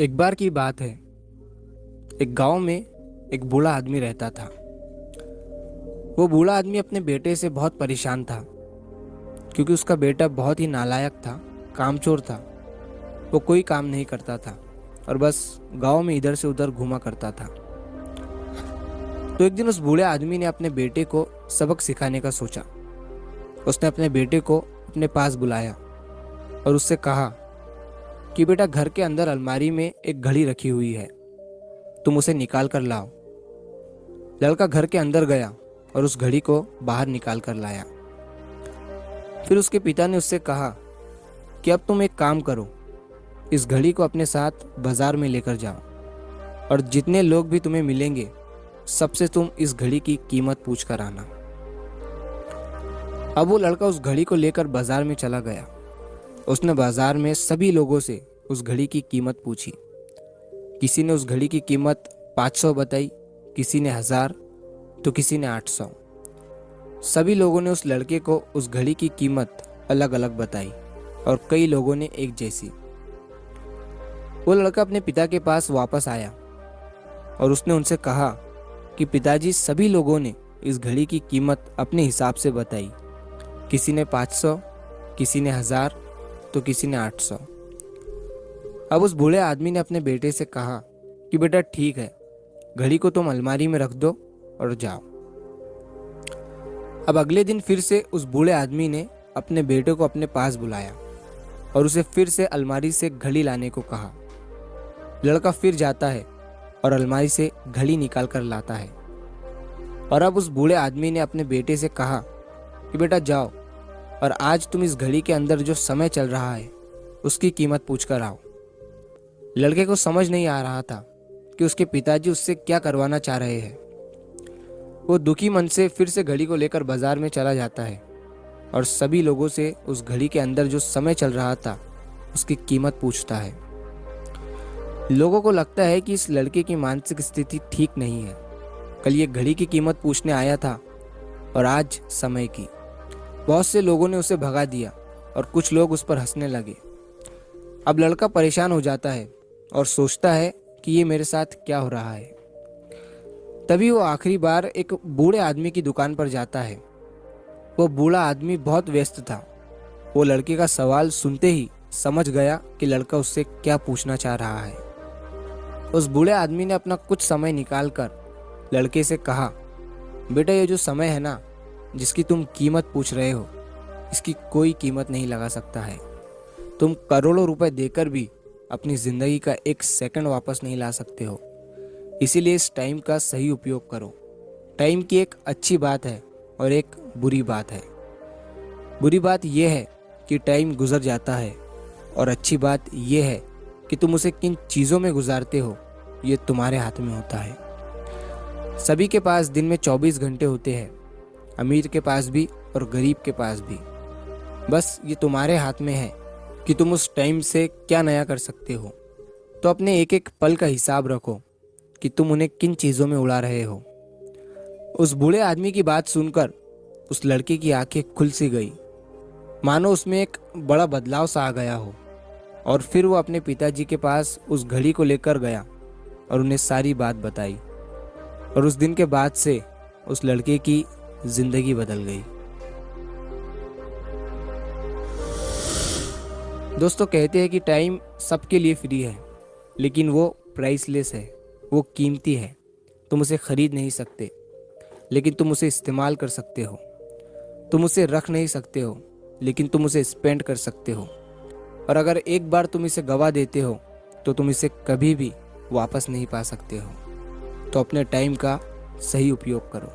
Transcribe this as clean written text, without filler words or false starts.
एक बार की बात है। एक गांव में एक बूढ़ा आदमी रहता था। वो बूढ़ा आदमी अपने बेटे से बहुत परेशान था, क्योंकि उसका बेटा बहुत ही नालायक था, कामचोर था। वो कोई काम नहीं करता था और बस गांव में इधर से उधर घूमा करता था। तो एक दिन उस बूढ़े आदमी ने अपने बेटे को सबक सिखाने का सोचा। उसने अपने बेटे को अपने पास बुलाया और उससे कहा कि बेटा, घर के अंदर अलमारी में एक घड़ी रखी हुई है, तुम उसे निकाल कर लाओ। लड़का घर के अंदर गया और उस घड़ी को बाहर निकाल कर लाया। फिर उसके पिता ने उससे कहा कि अब तुम एक काम करो, इस घड़ी को अपने साथ बाजार में लेकर जाओ और जितने लोग भी तुम्हें मिलेंगे सबसे तुम इस घड़ी की कीमत पूछ कर आना। अब वो लड़का उस घड़ी को लेकर बाजार में चला गया। उसने बाजार में सभी लोगों से उस घड़ी की कीमत पूछी। किसी ने उस घड़ी की कीमत 500 बताई, किसी ने 1000, तो किसी ने 800। सभी लोगों ने उस लड़के को उस घड़ी की कीमत अलग अलग बताई और कई लोगों ने एक जैसी। वो लड़का अपने पिता के पास वापस आया और उसने उनसे कहा कि पिताजी, सभी लोगों ने इस घड़ी की कीमत अपने हिसाब से बताई। किसी ने 500, किसी ने 1000, तो किसी ने 800। अब उस बूढ़े आदमी ने अपने बेटे से कहा कि बेटा ठीक है, घड़ी को तुम अलमारी में रख दो और जाओ। अब अगले दिन फिर से उस बूढ़े आदमी ने अपने बेटे को अपने पास बुलाया और उसे फिर से अलमारी से घड़ी लाने को कहा। लड़का फिर जाता है और अलमारी से घड़ी निकाल कर लाता है। और अब उस बूढ़े आदमी ने अपने बेटे से कहा कि बेटा जाओ और आज तुम इस घड़ी के अंदर जो समय चल रहा है उसकी कीमत पूछ कर आओ। लड़के को समझ नहीं आ रहा था कि उसके पिताजी उससे क्या करवाना चाह रहे हैं। वो दुखी मन से फिर से घड़ी को लेकर बाजार में चला जाता है और सभी लोगों से उस घड़ी के अंदर जो समय चल रहा था उसकी कीमत पूछता है। लोगों को लगता है कि इस लड़के की मानसिक स्थिति ठीक नहीं है। कल ये घड़ी की कीमत पूछने आया था और आज समय की। बहुत से लोगों ने उसे भगा दिया और कुछ लोग उस पर हंसने लगे। अब लड़का परेशान हो जाता है और सोचता है कि ये मेरे साथ क्या हो रहा है। तभी वो आखिरी बार एक बूढ़े आदमी की दुकान पर जाता है। वो बूढ़ा आदमी बहुत व्यस्त था। वो लड़के का सवाल सुनते ही समझ गया कि लड़का उससे क्या पूछना चाह रहा है। उस बूढ़े आदमी ने अपना कुछ समय निकालकर लड़के से कहा, बेटा, ये जो समय है ना, जिसकी तुम कीमत पूछ रहे हो, इसकी कोई कीमत नहीं लगा सकता है। तुम करोड़ों रुपए देकर भी अपनी जिंदगी का एक सेकंड वापस नहीं ला सकते हो। इसीलिए इस टाइम का सही उपयोग करो। टाइम की एक अच्छी बात है और एक बुरी बात है। बुरी बात यह है कि टाइम गुजर जाता है और अच्छी बात यह है कि तुम उसे किन चीज़ों में गुजारते हो, ये तुम्हारे हाथ में होता है। सभी के पास दिन में 24 घंटे होते हैं, अमीर के पास भी और गरीब के पास भी। बस ये तुम्हारे हाथ में है कि तुम उस टाइम से क्या नया कर सकते हो। तो अपने एक एक पल का हिसाब रखो कि तुम उन्हें किन चीज़ों में उड़ा रहे हो। उस बूढ़े आदमी की बात सुनकर उस लड़के की आंखें खुल सी गई, मानो उसमें एक बड़ा बदलाव सा आ गया हो। और फिर वो अपने पिताजी के पास उस घड़ी को लेकर गया और उन्हें सारी बात बताई। और उस दिन के बाद से उस लड़के की जिंदगी बदल गई। दोस्तों, कहते हैं कि टाइम सबके लिए फ्री है, लेकिन वो प्राइसलेस है, वो कीमती है। तुम उसे खरीद नहीं सकते, लेकिन तुम उसे इस्तेमाल कर सकते हो। तुम उसे रख नहीं सकते हो, लेकिन तुम उसे स्पेंड कर सकते हो। और अगर एक बार तुम इसे गवा देते हो तो तुम इसे कभी भी वापस नहीं पा सकते हो। तो अपने टाइम का सही उपयोग करो।